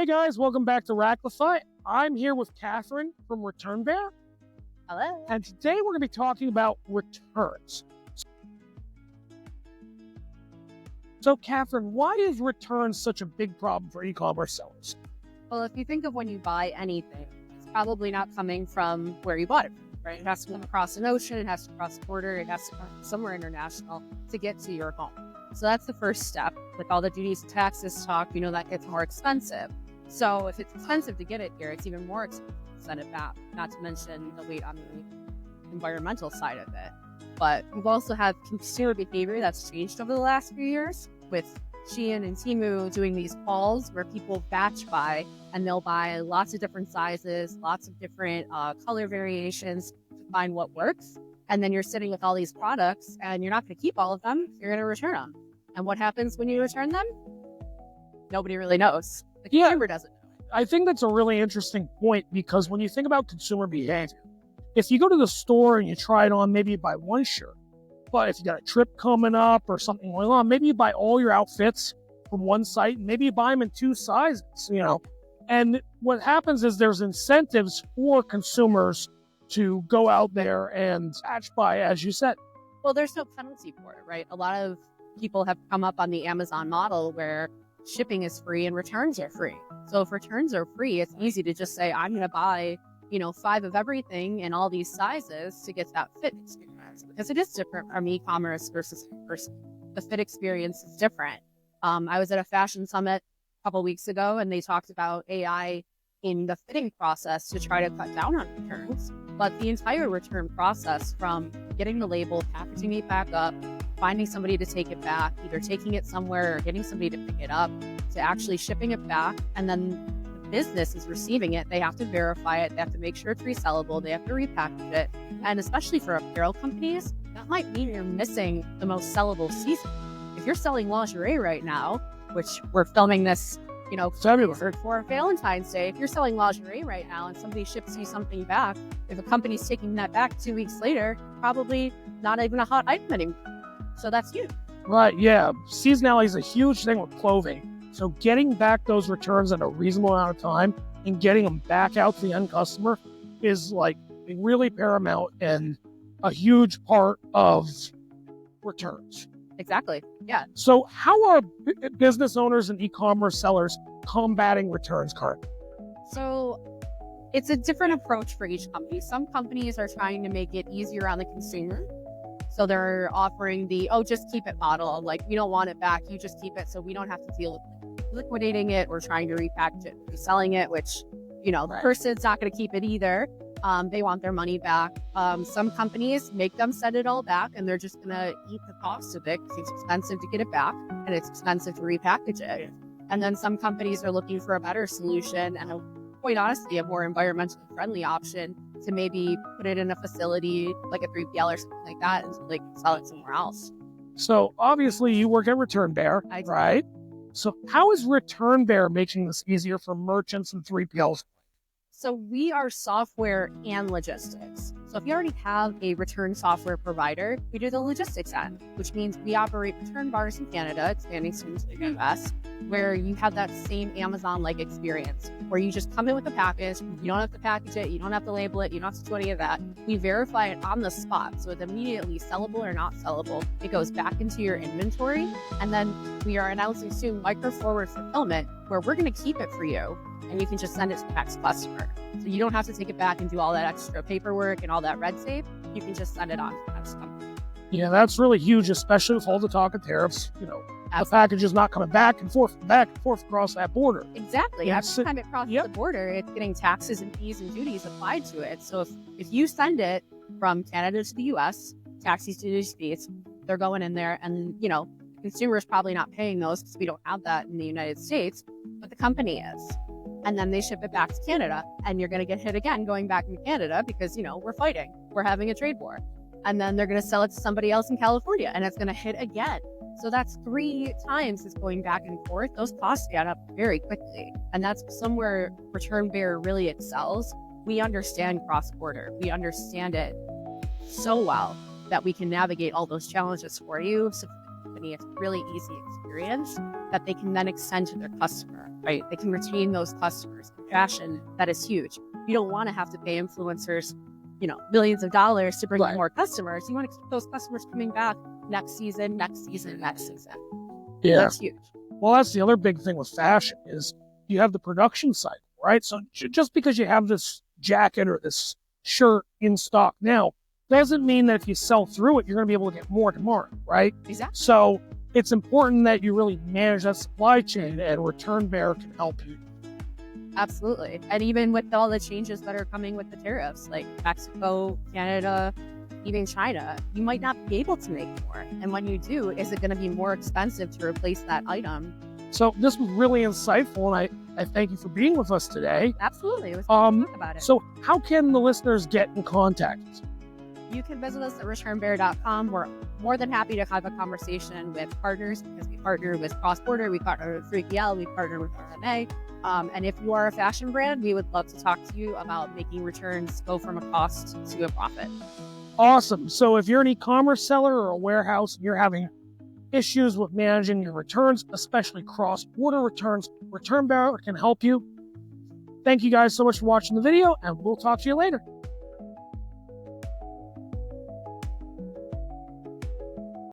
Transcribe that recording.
Hey guys, welcome back to Racklify. I'm here with Katherine from ReturnBear. Hello. And today we're going to be talking about returns. So Katherine, why is returns such a big problem for e-commerce sellers? Well, if you think of when you buy anything, it's probably not coming from where you bought it from, right? It has to come across an ocean, it has to cross a border, it has to come somewhere international to get to your home. So that's the first step. With all the duties and taxes talk, that gets more expensive. So if it's expensive to get it here, it's even more expensive to send it back, not to mention the weight on the environmental side of it. But we've also had consumer behavior that's changed over the last few years with Shein and Temu doing these hauls where people batch buy and they'll buy lots of different sizes, lots of different color variations to find what works. And then you're sitting with all these products and you're not going to keep all of them. You're going to return them. And what happens when you return them? Nobody really knows. The consumer doesn't know. I think that's a really interesting point because when you think about consumer behavior, if you go to the store and you try it on, maybe you buy one shirt. But if you got a trip coming up or something going on, maybe you buy all your outfits from one site and maybe you buy them in two sizes, And what happens is there's incentives for consumers to go out there and batch buy, as you said. Well, there's no penalty for it, right? A lot of people have come up on the Amazon model where shipping is free and returns are free. So if returns are free, it's easy to just say, I'm going to buy 5 of everything in all these sizes to get that fit experience, because it is different from e-commerce versus in-person. The fit experience is different. I was at a fashion summit a couple weeks ago and they talked about AI in the fitting process to try to cut down on returns. But the entire return process, from getting the label, packaging it back up, finding somebody to take it back, either taking it somewhere or getting somebody to pick it up, to actually shipping it back, and then business is receiving it, they have to verify it, they have to make sure it's resellable, they have to repackage it. And especially for apparel companies, that might mean you're missing the most sellable season. If you're selling lingerie right now, which we're filming this, for Valentine's Day, if you're selling lingerie right now and somebody ships you something back, if a company's taking that back 2 weeks later, probably not even a hot item anymore. So that's huge. Right, yeah. Seasonality is a huge thing with clothing. So getting back those returns in a reasonable amount of time and getting them back out to the end customer is really paramount and a huge part of returns. Exactly. Yeah. So how are business owners and e-commerce sellers combating returns currently? So it's a different approach for each company. Some companies are trying to make it easier on the consumer. So they're offering the, just keep it model. Like, we don't want it back. You just keep it so we don't have to deal with liquidating it or trying to repackage it, reselling it, which, the person's not going to keep it either. They want their money back. Some companies make them send it all back and they're just going to eat the cost of it because it's expensive to get it back and it's expensive to repackage it. And then some companies are looking for a better solution and quite honestly, a more environmentally friendly option to maybe put it in a facility like a 3PL or something like that and sell it somewhere else. So obviously you work at ReturnBear, right? So how is ReturnBear making this easier for merchants and 3PLs? So we are software and logistics. So if you already have a return software provider, we do the logistics end, which means we operate return bars in Canada, expanding soon to the US, where you have that same Amazon-like experience, where you just come in with a package, you don't have to package it, you don't have to label it, you don't have to do any of that. We verify it on the spot, so it's immediately sellable or not sellable. It goes back into your inventory, and then we are announcing soon micro-forward fulfillment, where we're gonna keep it for you, and you can just send it to the next customer. So you don't have to take it back and do all that extra paperwork and all that red tape. You can just send it on to the next company. Yeah, that's really huge, especially with all the talk of tariffs. The package is not coming back and forth across that border. Exactly. Every time it crosses the border, it's getting taxes and fees and duties applied to it. So if you send it from Canada to the US, taxes, duties, fees, they're going in there, and the consumer is probably not paying those because we don't have that in the United States, but the company is. And then they ship it back to Canada, and you're going to get hit again going back to Canada because, we're fighting. We're having a trade war. And then they're going to sell it to somebody else in California, and it's going to hit again. So that's 3 times it's going back and forth. Those costs add up very quickly. And that's somewhere ReturnBear really excels. We understand cross-border. We understand it so well that we can navigate all those challenges for you. So for the company, it's a really easy experience that they can then extend to their customer. right? They can retain those customers. Fashion, that is huge. You don't want to have to pay influencers, millions of dollars to bring in more customers. You want to keep those customers coming back next season, next season, next season. Yeah. That's huge. Well, that's the other big thing with fashion is you have the production cycle, right? So just because you have this jacket or this shirt in stock now doesn't mean that if you sell through it, you're going to be able to get more tomorrow, right? Exactly. So it's important that you really manage that supply chain, and Return Bear can help you. Absolutely. And even with all the changes that are coming with the tariffs, like Mexico, Canada, even China, you might not be able to make more. And when you do, is it going to be more expensive to replace that item? So this was really insightful, and I thank you for being with us today. Absolutely. It was fun to talk about it. So how can the listeners get in contact? You can visit us at ReturnBear.com. We're more than happy to have a conversation with partners, because we partner with Cross Border, we partner with 3PL, we partner with RMA. And if you are a fashion brand, we would love to talk to you about making returns go from a cost to a profit. Awesome. So if you're an e-commerce seller or a warehouse and you're having issues with managing your returns, especially cross-border returns, Return Bear can help you. Thank you guys so much for watching the video, and we'll talk to you later.